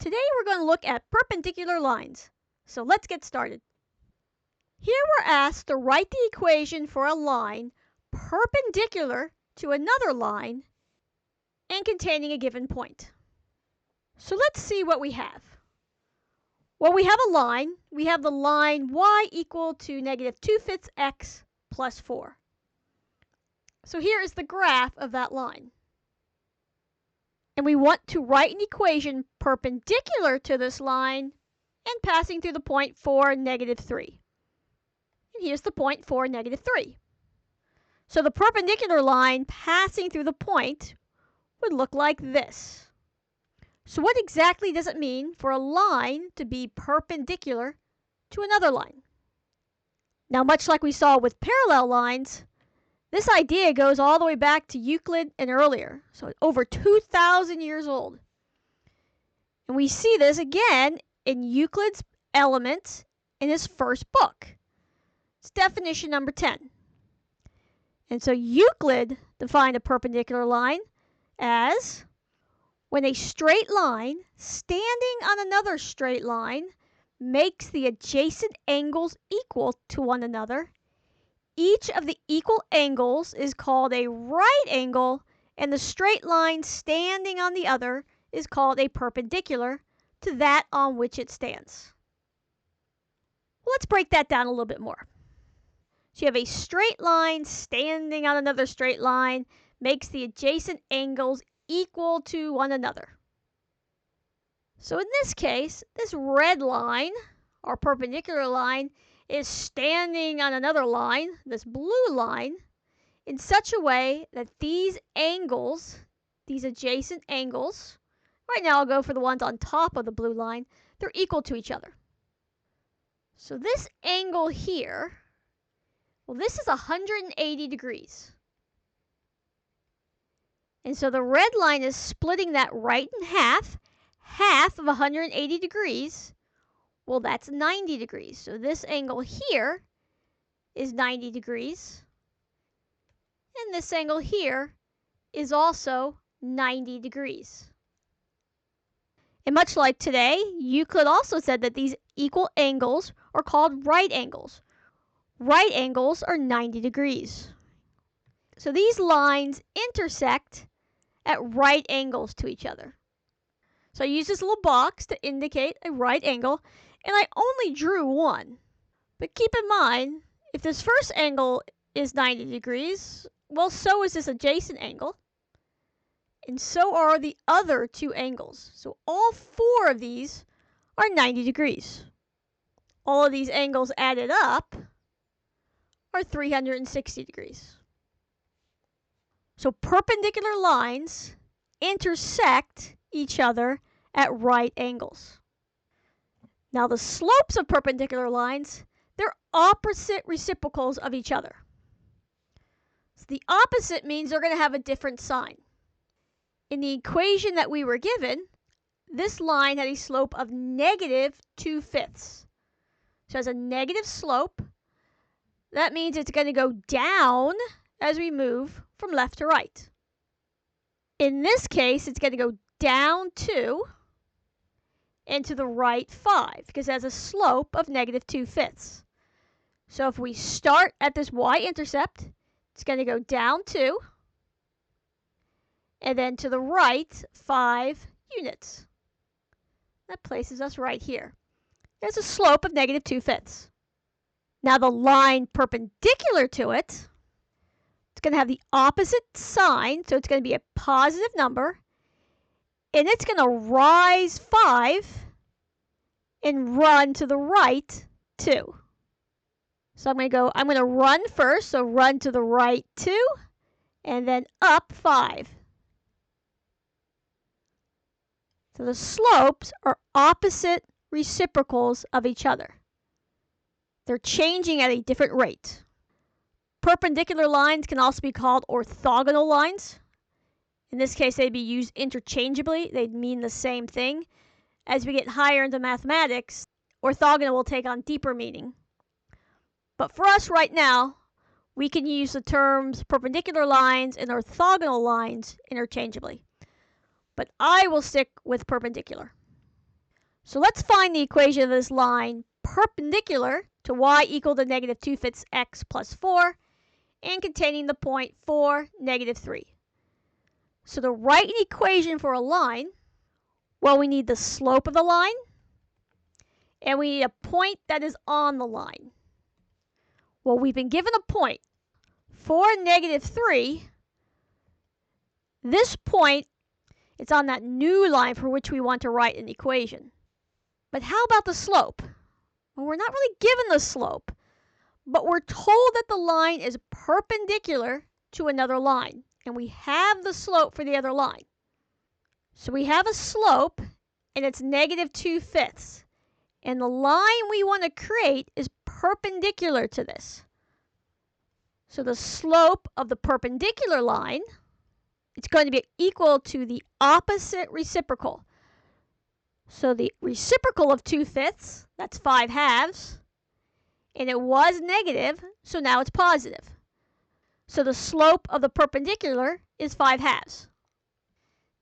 Today we're going to look at perpendicular lines. So let's get started. Here we're asked to write the equation for a line perpendicular to another line and containing a given point. So let's see what we have. Well, we have a line. We have the line y equal to negative 2/5 x plus 4. So here is the graph of that line. And we want to write an equation perpendicular to this line and passing through the point 4, negative 3. And here's the point 4, negative 3. So the perpendicular line passing through the point would look like this. So what exactly does it mean for a line to be perpendicular to another line? Now, much like we saw with parallel lines, this idea goes all the way back to Euclid and earlier, so over 2,000 years old. And we see this again in Euclid's Elements in his first book. It's definition number 10. And so Euclid defined a perpendicular line as when a straight line standing on another straight line makes the adjacent angles equal to one another. Each of the equal angles is called a right angle, and the straight line standing on the other is called a perpendicular to that on which it stands. Let's break that down a little bit more. So you have a straight line standing on another straight line makes the adjacent angles equal to one another. So in this case, this red line, or perpendicular line, is standing on another line, this blue line, in such a way that these angles, these adjacent angles, right now I'll go for the ones on top of the blue line, they're equal to each other. So this angle here, well, this is 180 degrees. And so the red line is splitting that right in half. Half of 180 degrees, well, that's 90 degrees. So this angle here is 90 degrees. And this angle here is also 90 degrees. And much like today, Euclid also said that these equal angles are called right angles. Right angles are 90 degrees. So these lines intersect at right angles to each other. So I use this little box to indicate a right angle, and I only drew one. But keep in mind, if this first angle is 90 degrees, well, so is this adjacent angle, and so are the other two angles. So all four of these are 90 degrees. All of these angles added up are 360 degrees. So perpendicular lines intersect each other at right angles. Now the slopes of perpendicular lines, they're opposite reciprocals of each other. So the opposite means they're going to have a different sign. In the equation that we were given, this line had a slope of negative 2/5. So it has a negative slope. That means it's going to go down as we move from left to right. In this case, it's going to go down 2 and to the right 5 because it has a slope of negative 2/5. So if we start at this y-intercept, it's going to go down 2 and then to the right 5 units. That places us right here. There's a slope of negative 2/5. Now the line perpendicular to it, it's going to have the opposite sign, so it's going to be a positive number, and it's going to rise 5 and run to the right 2. So I'm going to run first, so run to the right 2, and then up 5. So the slopes are opposite reciprocals of each other. They're changing at a different rate. Perpendicular lines can also be called orthogonal lines. In this case, they'd be used interchangeably. They'd mean the same thing. As we get higher into mathematics, orthogonal will take on deeper meaning. But for us right now, we can use the terms perpendicular lines and orthogonal lines interchangeably. But I will stick with perpendicular. So let's find the equation of this line perpendicular to y equal to negative 2/5 x plus 4 and containing the point 4, negative 3. So to write an equation for a line, well, we need the slope of the line, and we need a point that is on the line. Well, we've been given a point, 4, negative 3. This point, it's on that new line for which we want to write an equation. But how about the slope? Well, we're not really given the slope, but we're told that the line is perpendicular to another line, and we have the slope for the other line. So we have a slope, and it's negative 2/5. And the line we want to create is perpendicular to this. So the slope of the perpendicular line, it's going to be equal to the opposite reciprocal. So the reciprocal of 2/5, that's 5/2, and it was negative, so now it's positive. So the slope of the perpendicular is 5/2.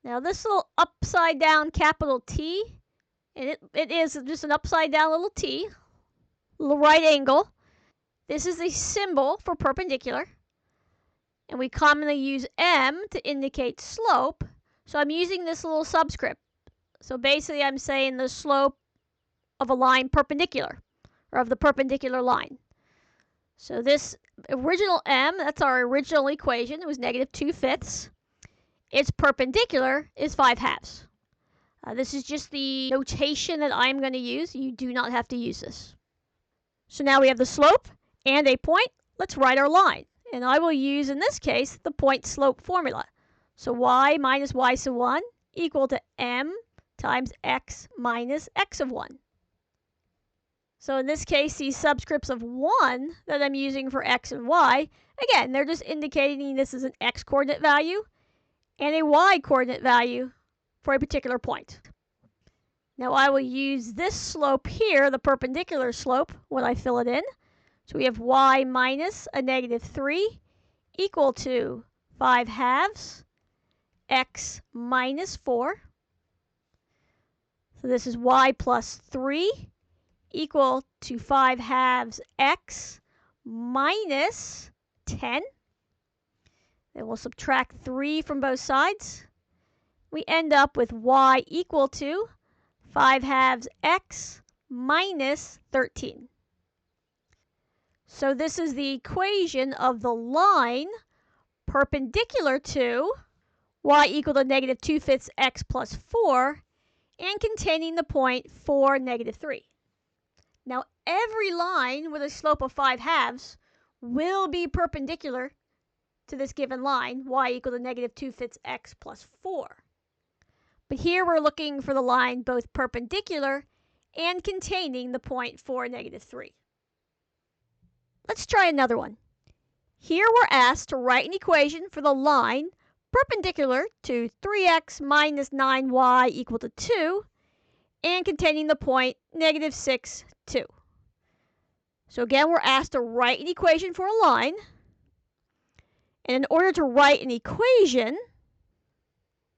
Now this little upside down capital T, and it is just an upside down little T, little right angle. This is a symbol for perpendicular, and we commonly use M to indicate slope, so I'm using this little subscript. So basically I'm saying the slope of a line perpendicular, or of the perpendicular line. So this original M, that's our original equation, it was negative 2/5. Its perpendicular is 5/2. This is just the notation that I'm going to use. You do not have to use this. So now we have the slope and a point. Let's write our line. And I will use, in this case, the point slope formula. So y minus y sub 1 equal to m times x minus x of 1. So in this case, these subscripts of 1 that I'm using for x and y, again, they're just indicating this is an x coordinate value and a y coordinate value for a particular point. Now I will use this slope here, the perpendicular slope, when I fill it in. So we have y minus a negative 3 equal to 5/2 x minus 4. So this is y plus 3 equal to 5/2 x minus 10. Then we'll subtract 3 from both sides. We end up with y equal to 5/2 x minus 13. So this is the equation of the line perpendicular to y equal to negative 2/5 x plus 4 and containing the point 4, negative 3. Now every line with a slope of 5/2 will be perpendicular to this given line, y equal to negative 2/5 x plus 4. But here we're looking for the line both perpendicular and containing the point 4, negative 3. Let's try another one. Here we're asked to write an equation for the line perpendicular to 3x minus 9y equal to 2 and containing the point negative 6, 2. So again, we're asked to write an equation for a line. And in order to write an equation,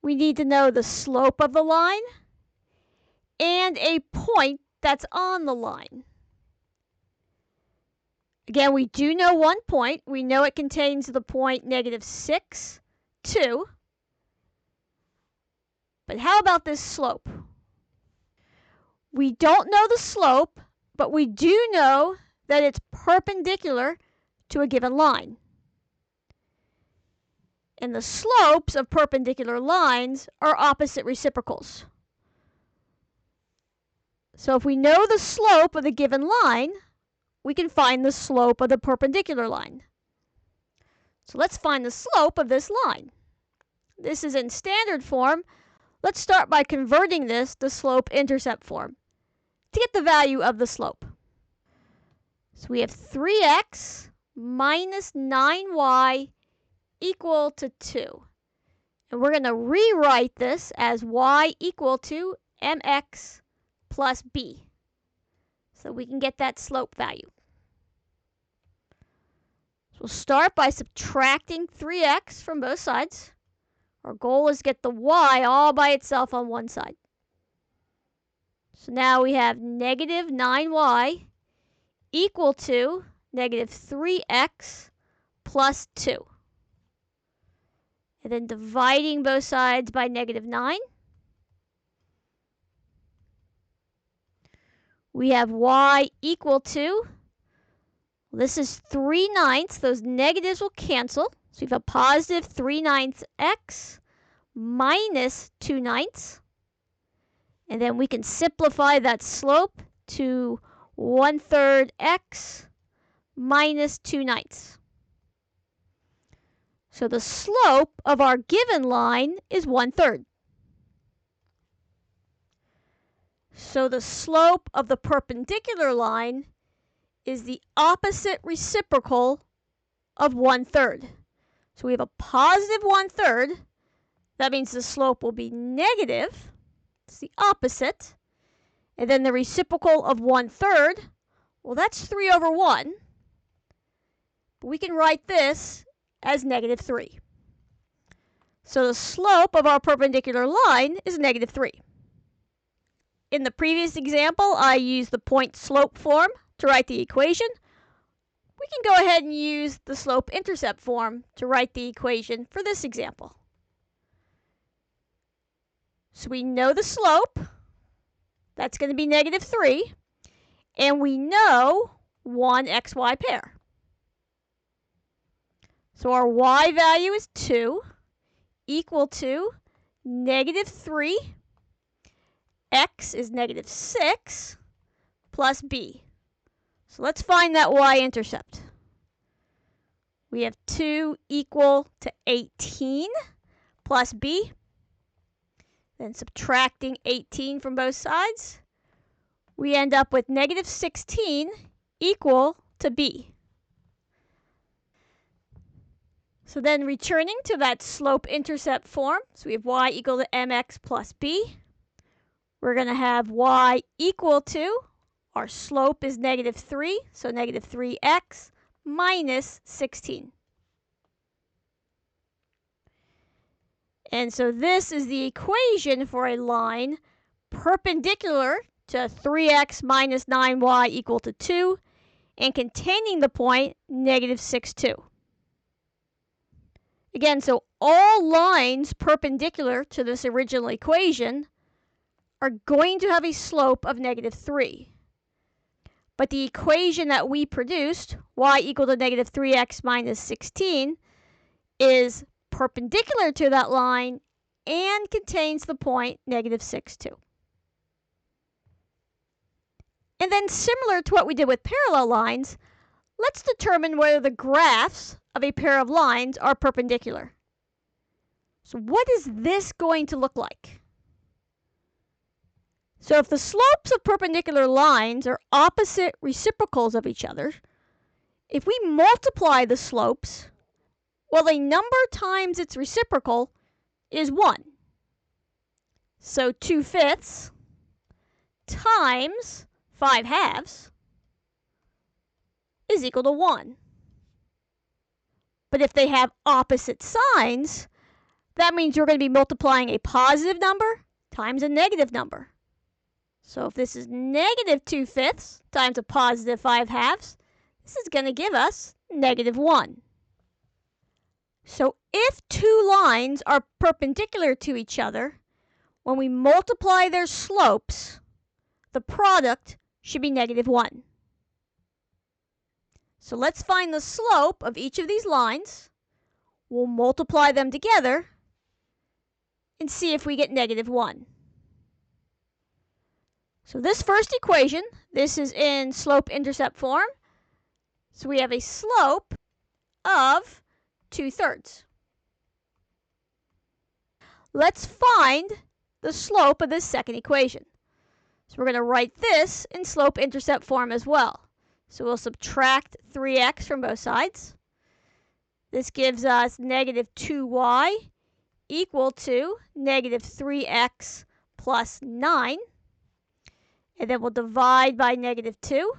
we need to know the slope of the line and a point that's on the line. Again, we do know one point. We know it contains the point negative 6, 2. But how about this slope? We don't know the slope, but we do know that it's perpendicular to a given line. And the slopes of perpendicular lines are opposite reciprocals. So if we know the slope of the given line, we can find the slope of the perpendicular line. So let's find the slope of this line. This is in standard form. Let's start by converting this to slope-intercept form to get the value of the slope. So we have 3x minus 9y equal to 2. And we're going to rewrite this as y equal to mx plus b. So we can get that slope value. So we'll start by subtracting 3x from both sides. Our goal is to get the y all by itself on one side. So now we have negative 9y equal to negative 3x plus 2. And then dividing both sides by negative 9. We have y equal to, this is 3/9. Those negatives will cancel. So we have a positive 3/9 x minus 2/9. And then we can simplify that slope to 1/3 x minus 2/9. So the slope of our given line is 1/3. So the slope of the perpendicular line is the opposite reciprocal of 1/3. So we have a positive 1/3. That means the slope will be negative. It's the opposite. And then the reciprocal of 1/3, well, that's 3/1. But we can write this as negative 3. So the slope of our perpendicular line is negative 3. In the previous example, I used the point-slope form to write the equation. We can go ahead and use the slope-intercept form to write the equation for this example. So we know the slope. That's going to be negative 3. And we know one xy pair. So our y value is 2 equal to negative 3. X is negative 6 plus b. So let's find that y-intercept. We have 2 equal to 18 plus b. Then subtracting 18 from both sides, we end up with negative 16 equal to b. So then returning to that slope-intercept form, so we have y equal to mx plus b. We're going to have y equal to, our slope is negative 3, so negative 3x minus 16. And so this is the equation for a line perpendicular to 3x minus 9y equal to 2 and containing the point negative 6, 2. Again, so all lines perpendicular to this original equation are going to have a slope of negative 3. But the equation that we produced, y equal to negative 3x minus 16, is perpendicular to that line and contains the point negative 6, 2. And then similar to what we did with parallel lines, let's determine whether the graphs of a pair of lines are perpendicular. So what is this going to look like? So if the slopes of perpendicular lines are opposite reciprocals of each other, if we multiply the slopes, well, a number times its reciprocal is 1. So 2/5 times 5/2 is equal to 1. But if they have opposite signs, that means you're going to be multiplying a positive number times a negative number. So if this is negative 2/5 times a positive 5/2, this is going to give us negative 1. So if two lines are perpendicular to each other, when we multiply their slopes, the product should be negative 1. So let's find the slope of each of these lines. We'll multiply them together and see if we get negative 1. So this first equation, this is in slope-intercept form. So we have a slope of 2/3. Let's find the slope of this second equation. So we're going to write this in slope-intercept form as well. So we'll subtract 3x from both sides. This gives us negative 2y equal to negative 3x plus 9. And then we'll divide by negative 2.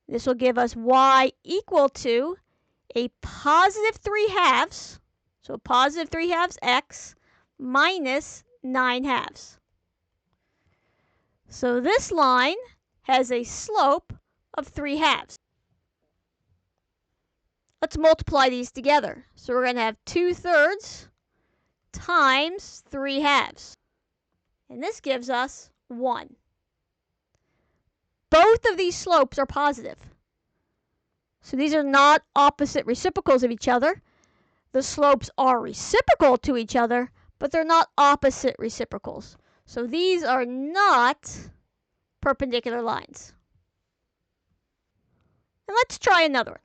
This will give us y equal to a positive 3/2, so a positive 3/2 x minus 9/2. So this line has a slope of 3/2. Let's multiply these together. So we're going to have 2/3 times 3/2. And this gives us 1. Both of these slopes are positive. So these are not opposite reciprocals of each other. The slopes are reciprocal to each other, but they're not opposite reciprocals. So these are not perpendicular lines. And let's try another one.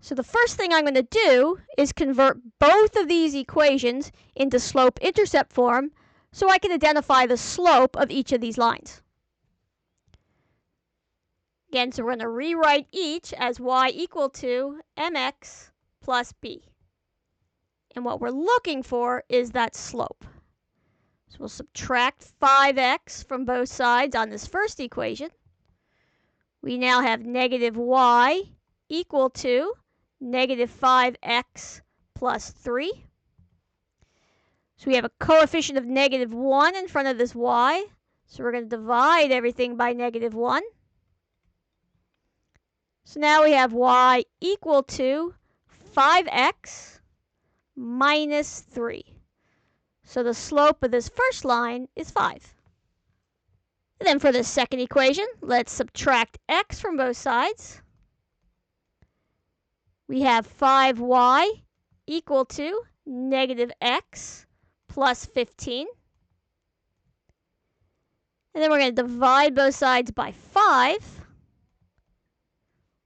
So the first thing I'm going to do is convert both of these equations into slope-intercept form so I can identify the slope of each of these lines. Again, so we're going to rewrite each as y equal to mx plus b. And what we're looking for is that slope. So we'll subtract 5x from both sides on this first equation. We now have negative y equal to negative 5x plus 3. So we have a coefficient of negative 1 in front of this y. So we're going to divide everything by negative 1. So now we have y equal to 5x minus 3. So the slope of this first line is 5. And then for the second equation, let's subtract x from both sides. We have 5y equal to negative x plus 15. And then we're going to divide both sides by 5.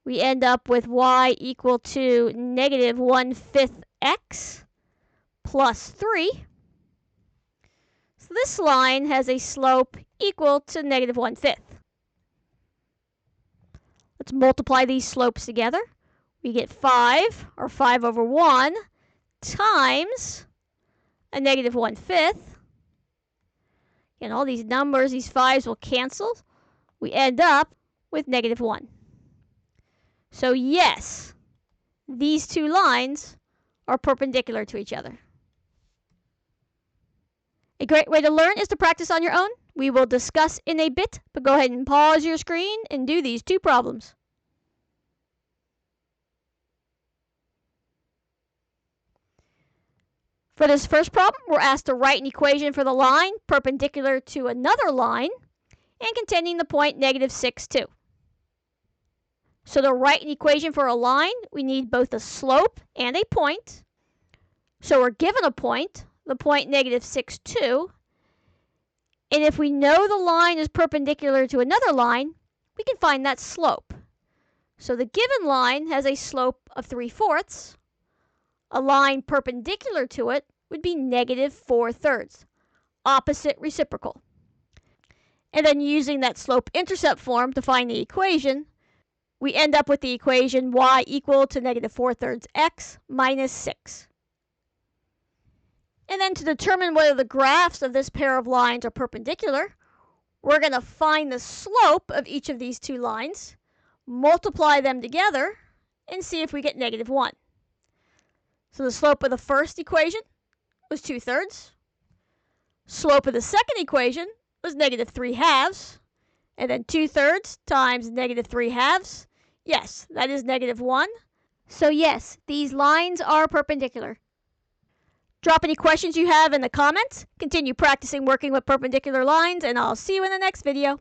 We end up with y equal to negative 1/5 x plus 3. So this line has a slope equal to negative 1/5. Let's multiply these slopes together. We get 5, or 5 over 1, times a negative 1/5. And all these numbers, these 5s will cancel. We end up with negative 1. So yes, these two lines are perpendicular to each other. A great way to learn is to practice on your own. We will discuss in a bit, but go ahead and pause your screen and do these two problems. For this first problem, we're asked to write an equation for the line perpendicular to another line and containing the point negative 6, 2. So to write an equation for a line, we need both a slope and a point. So we're given a point, the point negative 6, 2. And if we know the line is perpendicular to another line, we can find that slope. So the given line has a slope of 3/4. A line perpendicular to it would be negative 4/3, opposite reciprocal. And then using that slope-intercept form to find the equation, we end up with the equation y equal to negative 4/3 x minus 6. And then to determine whether the graphs of this pair of lines are perpendicular, we're going to find the slope of each of these two lines, multiply them together, and see if we get negative 1. So the slope of the first equation was 2/3. Slope of the second equation was negative 3/2. And then 2/3 times negative 3/2. Yes, that is negative 1. So yes, these lines are perpendicular. Drop any questions you have in the comments. Continue practicing working with perpendicular lines, and I'll see you in the next video.